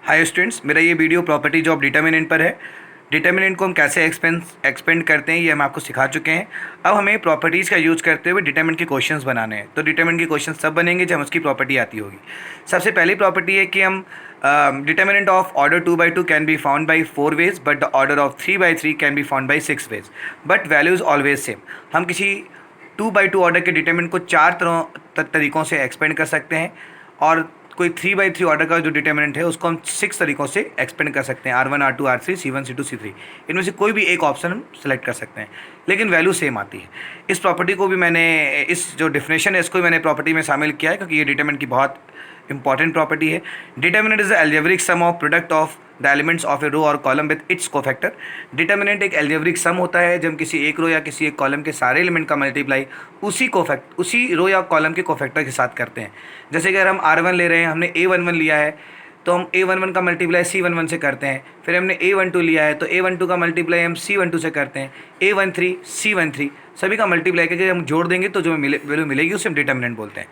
Hi students, मेरा ये video property job determinant पर है। डिटर्मिनेंट को हम कैसे एक्सपेंड करते हैं ये हम आपको सिखा चुके हैं। अब हमें प्रॉपर्टीज़ का यूज़ करते हुए डिटर्मिनेंट के क्वेश्चंस बनाने हैं। तो डिटर्मिनेंट के क्वेश्चंस तब बनेंगे जब उसकी प्रॉपर्टी आती होगी। सबसे पहली प्रॉपर्टी है कि हम determinant of order 2/2 can be found by 4 ways, but the order of 3/3 can be found by 6 ways, but value is always same. हम किसी 2/2 ऑर्डर के डिटर्मिनेंट को 4 तरीक़ों से एक्सपेंड कर सकते हैं, और कोई 3/3 ऑर्डर का जो डिटर्मिनेंट है उसको हम 6 तरीक़ों से एक्सपेंड कर सकते हैं। R1 R2 R3 C1 C2 C3, इनमें से कोई भी एक ऑप्शन हम सेलेक्ट कर सकते हैं, लेकिन वैल्यू सेम आती है। इस प्रॉपर्टी को भी मैंने, इस जो डेफिनेशन है इसको भी मैंने प्रॉपर्टी में शामिल किया है, क्योंकि ये डिटर्मिनेंट की बहुत इंपॉर्टेंट प्रॉपर्टी है। Determinant is the algebraic sum of product of the elements of a row और column with its cofactor. Determinant एक एल्जेब्रिक सम होता है जब किसी एक रो या किसी एक कॉलम के सारे एलिमेंट का मल्टीप्लाई उसी रो या कॉलम के कोफैक्टर के साथ करते हैं। जैसे कि अगर हम R1 ले रहे हैं, हमने A11 लिया है, तो हम A11 का मल्टीप्लाई C11 से करते हैं। फिर हमने A12 लिया है तो A12 का मल्टीप्लाई हम C12 से करते हैं। A13 C13 सभी का मल्टीप्लाई करके हम जोड़ देंगे तो जो वैल्यू मिलेगी उसे हम डिटर्मिनेंट बोलते हैं।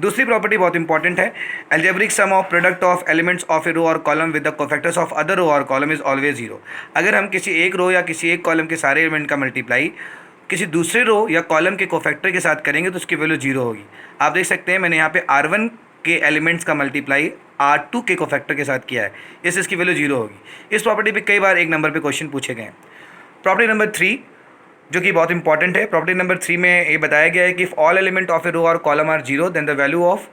दूसरी प्रॉपर्टी बहुत इंपॉर्टेंट है, algebraic sum of product of elements of a row और column with the cofactors of other row और कॉलम इज ऑलवेज 0। अगर हम किसी एक रो या किसी एक कॉलम के सारे एलिमेंट का मल्टीप्लाई किसी दूसरे रो या कॉलम के कोफैक्टर के साथ करेंगे तो उसकी वैल्यू 0 होगी। आप देख सकते हैं मैंने यहाँ पे R1 के एलिमेंट्स का मल्टीप्लाई R2 के कोफैक्टर के साथ किया है, इसकी वैल्यू 0 होगी। इस प्रॉपर्टी पे कई बार एक नंबर पे क्वेश्चन पूछे गए हैं। प्रॉपर्टी नंबर 3 जो कि बहुत इंपॉर्टेंट है, प्रॉपर्टी नंबर 3 में ये बताया गया है कि if all element of a row और column are 0 then the value of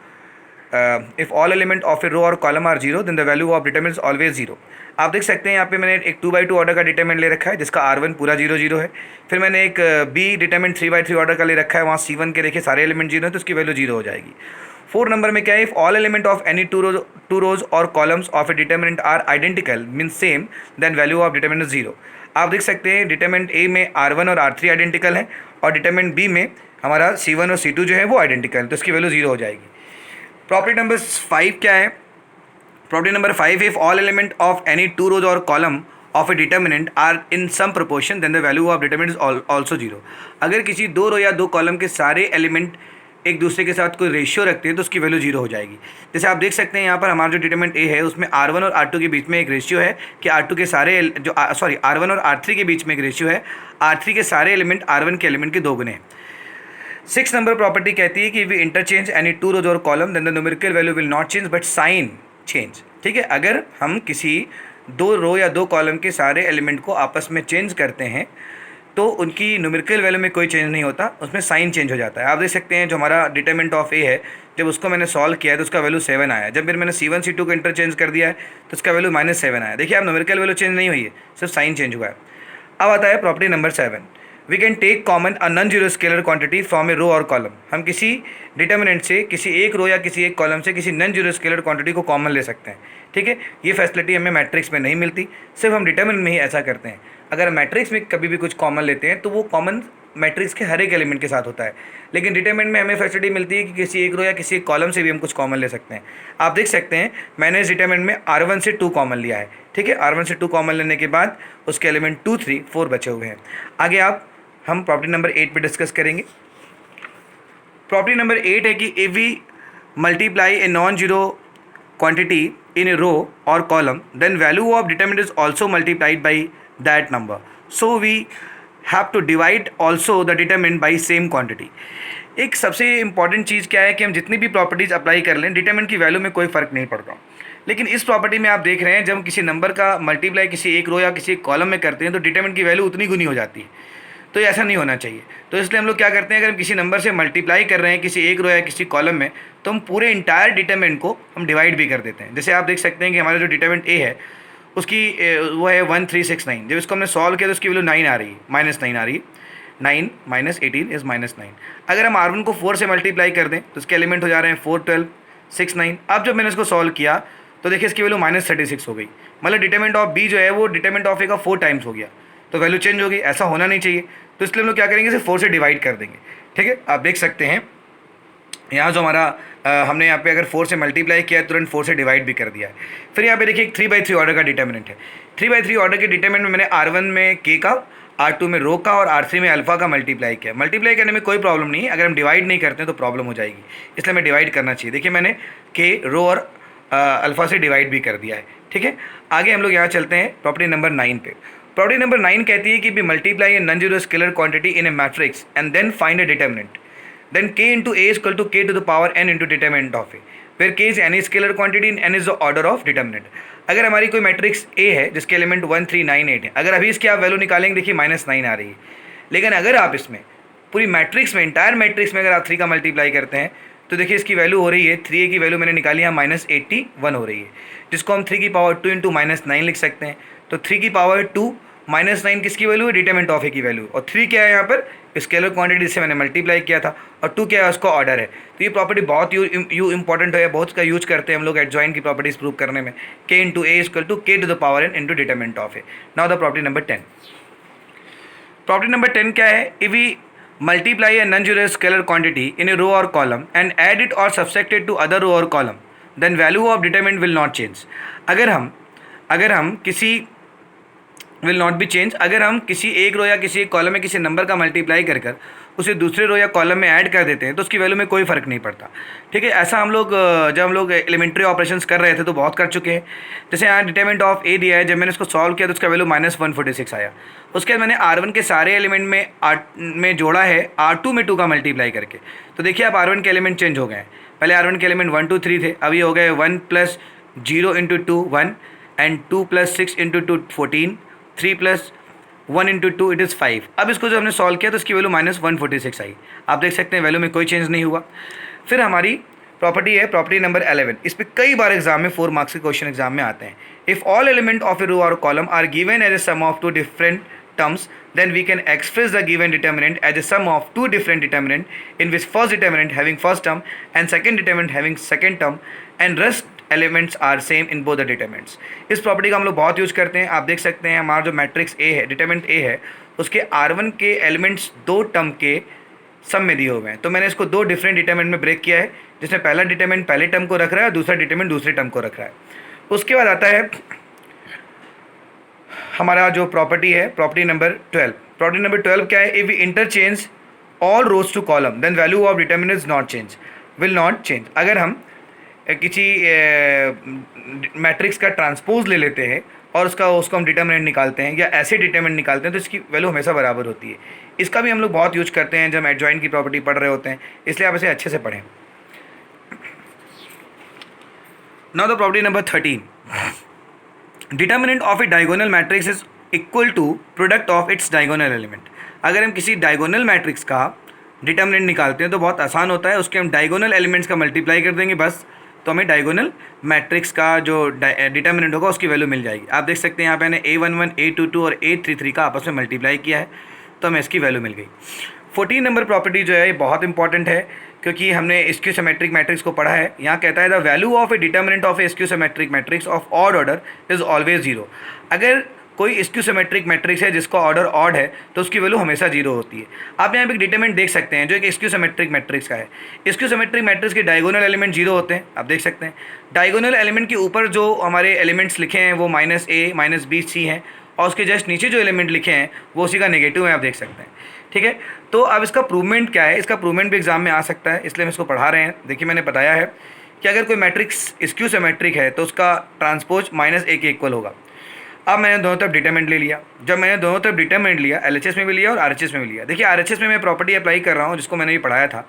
if all element of a row और column are 0 then the value of determinant is always 0। आप देख सकते हैं यहाँ पे मैंने एक 2/2 ऑर्डर का डिटर्मिनेंट ले रखा है जिसका R1 पूरा 0 0 है। फिर मैंने एक B डिटर्मिनेंट 3/3 ऑर्डर का ले रखा है, वहाँ C1 के देखिए सारे एलिमेंट 0 है तो उसकी वैल्यू 0 हो जाएगी। 4 नंबर में क्या है, if all element of any two rows और columns of a determinant are identical mean same then value of determinant 0। आप देख सकते हैं डिटर्मिनेंट A में R1 और R3 आइडेंटिकल है, और डिटर्मिनेंट B में हमारा C1 और C2 जो है वो आइडेंटिकल है, तो इसकी वैल्यू 0 हो जाएगी। प्रॉपर्टी नंबर 5 क्या है, property number 5, if all element of any two rows और column of a determinant are in some proportion then the value of determinant is also 0। अगर किसी दो रो या दो कॉलम के सारे एलिमेंट एक दूसरे के साथ कोई रेशियो रखते हैं तो उसकी वैल्यू 0 हो जाएगी। जैसे आप देख सकते हैं यहाँ पर हमारा जो डिटर्मिनेंट A है उसमें R1 और R2 के बीच में एक रेशियो है कि R2 के सारे जो R1 और R3 के बीच में एक रेशियो है, R3 के सारे एलिमेंट R1 के एलिमेंट के 2 गुने हैं। 6 नंबर प्रॉपर्टी कहती है कि we interchange any two rows और column then the numerical value will not change but sign change. ठीक है, अगर हम किसी दो रो या दो कॉलम के सारे एलिमेंट को आपस में चेंज करते हैं तो उनकी न्यूमेरिकल वैल्यू में कोई चेंज नहीं होता, उसमें साइन चेंज हो जाता है। आप देख सकते हैं जो हमारा डिटर्मिनेंट ऑफ A है, जब उसको मैंने सॉल्व किया है तो उसका वैल्यू 7 आया। जब फिर मैंने C1 C2 को इंटरचेंज कर दिया है तो उसका वैल्यू -7 आया। देखिए, आप न्यूमेरिकल वैल्यू चेंज नहीं हुई है, सिर्फ साइन चेंज हुआ है। अब आता है property number 7, we can take common a non zero scalar quantity from a row और कॉलम। हम किसी डिटर्मिनेंट से किसी एक रो या किसी एक कॉलम से किसी नॉन जीरो स्केलर क्वांटिटी को कॉमन ले सकते हैं। ठीक है, ये फैसिलिटी हमें मैट्रिक्स में नहीं मिलती, सिर्फ हम डिटर्मिनेंट में ही ऐसा करते हैं। अगर मैट्रिक्स में कभी भी कुछ कॉमन लेते हैं तो वो कॉमन मैट्रिक्स के हर एक एलिमेंट के साथ होता है, लेकिन डिटर्मिनेंट में हमें फैसिलिटी मिलती है कि किसी एक रो या किसी एक कॉलम से भी हम कुछ कॉमन ले सकते हैं। आप देख सकते हैं मैंने इस डिटर्मिनेंट में R1 से 2 कॉमन लिया है। ठीक है, R1 से 2 कॉमन लेने के बाद उसके एलिमेंट 2 3 4 बचे हुए हैं। आगे हम प्रॉपर्टी नंबर 8 पे डिस्कस करेंगे। प्रॉपर्टी नंबर 8 है कि if we multiply a non zero quantity in a row और column then value of determinant is also multiplied by that number, so we have to divide also the determinant by same quantity. एक सबसे important चीज़ क्या है कि हम जितनी भी properties apply कर लें डिटर्मिनेंट की वैल्यू में कोई फ़र्क नहीं पड़ता, लेकिन इस प्रॉपर्टी में आप देख रहे हैं जब हम किसी नंबर का मल्टीप्लाई किसी एक रो या किसी एक कॉलम में करते हैं तो डिटर्मिनेंट की वैल्यू उतनी गुनी हो जाती है। तो ऐसा नहीं होना चाहिए, तो इसलिए हम लोग क्या करते हैं, अगर हम किसी नंबर से मल्टीप्लाई कर रहे हैं किसी एक रो या किसी कॉलम में तो हम पूरे इंटायर डिटर्मिनेंट को हम डिवाइड भी कर देते हैं। जैसे आप देख सकते हैं कि हमारा जो डिटर्मिनेंट A है उसकी वो है 1369। जब इसको हमने सॉल्व किया तो उसकी वैल्यू 9 आ रही है, -9 आ रही है। 9 - 18 इज़ -9। अगर हम R1 को 4 से मल्टीप्लाई कर दें तो उसके एलिमेंट हो जा रहे हैं 4 12 6 9। अब जब मैंने इसको सॉल्व किया तो देखिए इसकी वैल्यू -36 हो गई, मतलब डिटर्मिनेंट ऑफ B जो है वो डिटर्मिनेंट ऑफ A का 4 टाइम्स हो गया, तो वैल्यू चेंज हो गई। ऐसा होना नहीं चाहिए, तो इसलिए हम लोग क्या करेंगे, सिर्फ 4 से डिवाइड कर देंगे। ठीक है, आप देख सकते हैं यहाँ जो हमारा हमने यहाँ पे अगर 4 से मल्टीप्लाई किया तुरंत 4 से डिवाइड भी कर दिया है। फिर यहाँ पे देखिए एक 3/3 ऑर्डर का डिटर्मिनेंट है। 3/3 ऑर्डर के डिटर्मिनेंट में मैंने R1 में K का, R2 में रो का और R3 में अल्फ़ा का मल्टीप्लाई किया। मल्टीप्लाई करने में कोई प्रॉब्लम नहीं है, अगर हम डिवाइड नहीं करते हैं तो प्रॉब्लम हो जाएगी, इसलिए हमें डिवाइड करना चाहिए। देखिए मैंने K रो और अल्फ़ा से डिवाइड भी कर दिया है। ठीक है, आगे हम लोग यहाँ चलते हैं प्रॉपर्टी नंबर 9 पे। प्रॉपर्टी नंबर 9 कहती है कि we multiply a non zero scalar quantity in a matrix and then find a determinant, then k into a is equal to k to the power n into determinant of a, where k is any scalar quantity and n is the order of determinant। अगर हमारी कोई matrix a है जिसके element 1 3 9 8 है, अगर अभी इसकी आप वैल्यू निकालेंगे, देखिए -9 आ रही है, लेकिन अगर आप इसमें पूरी मैट्रिक्स में, इंटायर मैट्रिक्स में अगर आप 3 का मल्टीप्लाई करते हैं तो देखिए इसकी वैल्यू हो रही है 3a की वैल्यू मैंने निकाली है -81 हो रही है, जिसको हम 3 की पावर 2 इंटू -9 लिख सकते हैं। तो 3 की पावर 2 -9 किसकी वैल्यू है? डिटरमिनेंट ऑफ ए की वैल्यू। और 3 क्या है यहाँ पर? स्केलर क्वांटिटी से मैंने मल्टीप्लाई किया था। और 2 क्या है? उसका ऑर्डर है। तो ये प्रॉपर्टी बहुत इंपॉर्टेंट है, बहुत का यूज करते हैं हम लोग एडजॉइन की प्रॉपर्टीज प्रूव करने में। k into A equal to k to the power n into determinant of A. Now the property number 10। Property number 10 क्या है? If we multiply a non zero scalar quantity in a row और column and add it और subtract it to other row और column, then value of determinant will not change. अगर हम किसी will not be change, अगर हम किसी एक रो या किसी एक कॉलम में किसी नंबर का मल्टीप्लाई कर उसे दूसरे रो या कॉलम में ऐड कर देते हैं तो उसकी वैल्यू में कोई फ़र्क नहीं पड़ता। ठीक है, ऐसा हम लोग जब हम लोग एलिमेंट्री ऑपरेशंस कर रहे थे तो बहुत कर चुके हैं। जैसे यहाँ डिटरमिनेंट ऑफ ए दिया है, जब मैंने इसको सॉल्व किया तो उसका वैल्यू -146 आया। उसके बाद मैंने R1 के सारे एलिमेंट में जोड़ा है R2 में 2 का मल्टीप्लाई करके। तो देखिए अब R1 के एलिमेंट चेंज हो गए हैं। पहले R1 के एलिमेंट 1 2 3 थे, अब ये हो गए 1 + 0 × 2 1 एंड 2 + 6 × 2 14, 3 + 1 × 2 इट इज़ 5। अब इसको जब हमने सॉल्व किया तो इसकी वैल्यू -146 आई। आप देख सकते हैं वैल्यू में कोई चेंज नहीं हुआ। फिर हमारी प्रॉपर्टी है प्रॉपर्टी नंबर 11। इस पर कई बार एग्जाम में 4 मार्क्स के क्वेश्चन एग्जाम में आते हैं। If all element of a row और column are given as a sum of 2 different terms, then we can express the given determinant as a sum of 2 different determinant in which first determinant having first term and second determinant having second term and rest elements are same in both the determinants। इस property का हम लोग बहुत use करते हैं। आप देख सकते हैं हमारा जो मैट्रिक्स ए है, डिटरमिनेंट ए है, उसके R1 के एलिमेंट्स 2 टर्म के सम में दिए हुए हैं। तो मैंने इसको 2 डिफरेंट डिटरमिनेंट में ब्रेक किया है, जिसमें पहला डिटरमिनेंट पहले टर्म को रख रहा है और दूसरा डिटरमिनेंट दूसरे टर्म को रख रहा है। उसके बाद आता है हमारा जो प्रॉपर्टी है प्रॉपर्टी नंबर 12। प्रॉपर्टी नंबर 12 क्या है? If we interchange all rows to column then value of determinant will not change. अगर हम किसी मैट्रिक्स का ट्रांसपोज ले लेते हैं और उसको हम डिटरमिनेंट निकालते हैं या ऐसे डिटरमिनेंट निकालते हैं तो इसकी वैल्यू हमेशा बराबर होती है। इसका भी हम लोग बहुत यूज करते हैं जब एडजॉइन की प्रॉपर्टी पढ़ रहे होते हैं, इसलिए आप इसे अच्छे से पढ़ें। Now the property number 13। Determinant of a diagonal matrix is equal to product of its diagonal element. अगर हम किसी डायगोनल मैट्रिक्स का डिटर्मिनेंट निकालते हैं तो बहुत आसान होता है, उसके हम डायगोनल एलिमेंट्स का मल्टीप्लाई कर देंगे बस, तो हमें डायगोनल मैट्रिक्स का जो डिटर्मिनेंट होगा उसकी वैल्यू मिल जाएगी। आप देख सकते हैं यहाँ पे मैंने A11 A22 और A33 का आपस में मल्टीप्लाई किया है तो हमें इसकी वैल्यू मिल गई। 14 नंबर प्रॉपर्टी जो है ये बहुत इंपॉर्टेंट है क्योंकि हमने स्क्यूसिमेट्रिक मैट्रिक्स को पढ़ा है। यहाँ कहता है the value of a determinant of a skew symmetric matrix of odd order is always 0। अगर कोई स्क्यूसिमेट्रिक मैट्रिक्स है जिसका ऑर्डर ऑड है तो उसकी वैल्यू हमेशा 0 होती है। आप यहाँ पे एक डिटरमिनेंट देख सकते हैं जो एक स्क्यूसिमेट्रिक मैट्रिक्स का है। स्क्यूसिमेट्रिक मैट्रिक्स के डायगोनल एलिमेंट 0 होते हैं, आप देख सकते हैं। डायगोनल एलिमेंट के ऊपर जो हमारे एलिमेंट्स लिखे हैं वो -a -b c हैं और उसके जस्ट नीचे जो एलिमेंट लिखे हैं वो उसी का नेगेटिव है, आप देख सकते हैं। ठीक है, तो अब इसका प्रूवमेंट क्या है? इसका प्रूवमेंट भी एग्जाम में आ सकता है, इसलिए हम इसको पढ़ा रहे हैं। देखिए मैंने बताया है कि अगर कोई मैट्रिक्स स्क्यूसिमेट्रिक है तो उसका ट्रांसपोज -a के इक्वल होगा। अब मैंने दोनों तरफ डिटरमिनेंट ले लिया। जब मैंने दोनों तरफ डिटरमिनेंट लिया, LHS में भी लिया और RHS में भी लिया। देखिए RHS में मैं प्रॉपर्टी अप्लाई कर रहा हूँ जिसको मैंने भी पढ़ाया था,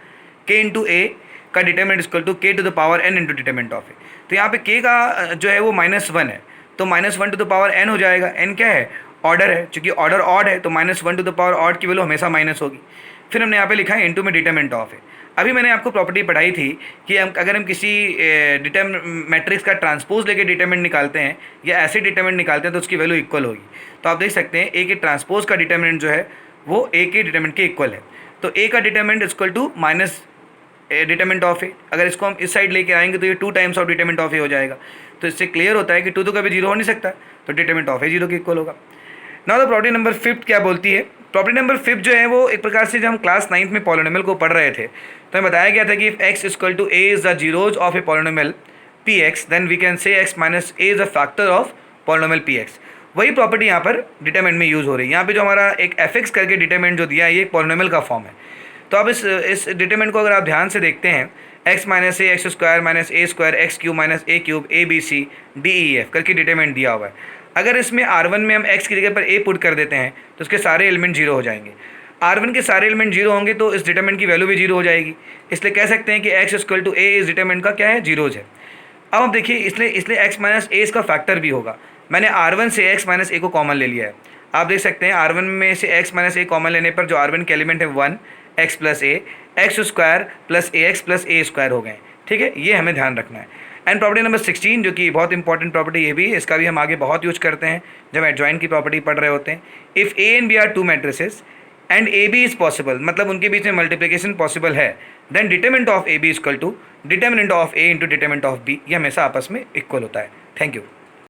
k इंटू ए का determinant equal to k to the power n into determinant of A. तो यहाँ पे k का जो है वो -1 है तो -1 टू द पावर n हो जाएगा। n क्या है? ऑर्डर है, चूँकि ऑर्डर ऑड है तो -1 टू द पावर ऑड की वैल्यू हमेशा माइनस होगी। फिर हमने यहाँ पे लिखा है इनटू में डिटरमिनेंट ऑफ है। अभी मैंने आपको प्रॉपर्टी पढ़ाई थी कि अगर हम किसी मैट्रिक्स का ट्रांसपोज लेके डिटरमिनेंट निकालते हैं या ऐसे डिटरमिनेंट निकालते हैं तो उसकी वैल्यू इक्वल होगी। तो आप देख सकते हैं ए के ट्रांसपोज का डिटरमिनेंट जो है वो ए के डिटरमिनेंट के इक्वल है। तो ए का determinant equal to minus determinant of A. अगर इसको हम इस साइड लेके आएंगे तो ये 2 टाइम्स ऑफ डिटरमिनेंट ऑफ ए हो जाएगा। तो इससे क्लियर होता है कि 2 तो कभी 0 हो नहीं सकता, तो डिटरमिनेंट ऑफ ए 0 के इक्वल होगा। नाउ द प्रॉपर्टी नंबर 5 क्या बोलती है? प्रॉपर्टी नंबर 5 जो है वो एक प्रकार से जब हम क्लास 9th में पॉलिनोमियल को पढ़ रहे थे तो हमें बताया गया था कि if x equal to a is the zeros of a polynomial px then we can say x minus a is a factor of polynomial px। वही प्रॉपर्टी यहाँ पर डिटरमिनेंट में यूज़ हो रही है। यहाँ पे जो हमारा एक fx करके डिटरमिनेंट जो दिया है ये एक पॉलिनोमियल का फॉर्म है। तो अब इस डिटरमिनेंट को अगर आप ध्यान से देखते हैं, x minus a x square minus a square x cube minus a cube a b c d e f करके डिटरमिनेंट दिया हुआ है। अगर इसमें R1 में हम x की जगह पर a पुट कर देते हैं तो उसके सारे एलिमेंट जीरो हो जाएंगे। R1 के सारे एलिमेंट जीरो होंगे तो इस डिटरमिनेंट की वैल्यू भी जीरो हो जाएगी। इसलिए कह सकते हैं कि x इक्वल टू a इस डिटरमिनेंट का क्या है, जीरोज है। अब आप देखिए इसलिए x माइनस ए इसका फैक्टर भी होगा। मैंने R1 से x माइनस ए को कॉमन ले लिया है। आप देख सकते हैं R1 में से x माइनस ए कॉमन लेने पर जो R1 के एलिमेंट है 1 x प्लस ए एक्स स्क्वायर प्लस ए एक्स प्लस ए स्क्वायर हो गए। ठीक है, ये हमें ध्यान रखना है। एंड प्रॉपर्टी नंबर 16 जो कि बहुत इंपॉर्टेंट प्रॉपर्टी ये भी, इसका भी हम आगे बहुत यूज करते हैं जब एडजॉइन की प्रॉपर्टी पढ़ रहे होते हैं। If A and B are two matrices and A B is possible, मतलब उनके बीच में मल्टीप्लिकेशन पॉसिबल है, then determinant of A B equal to determinant of A into determinant of B, ये हमेशा आपस में इक्वल होता है। Thank you.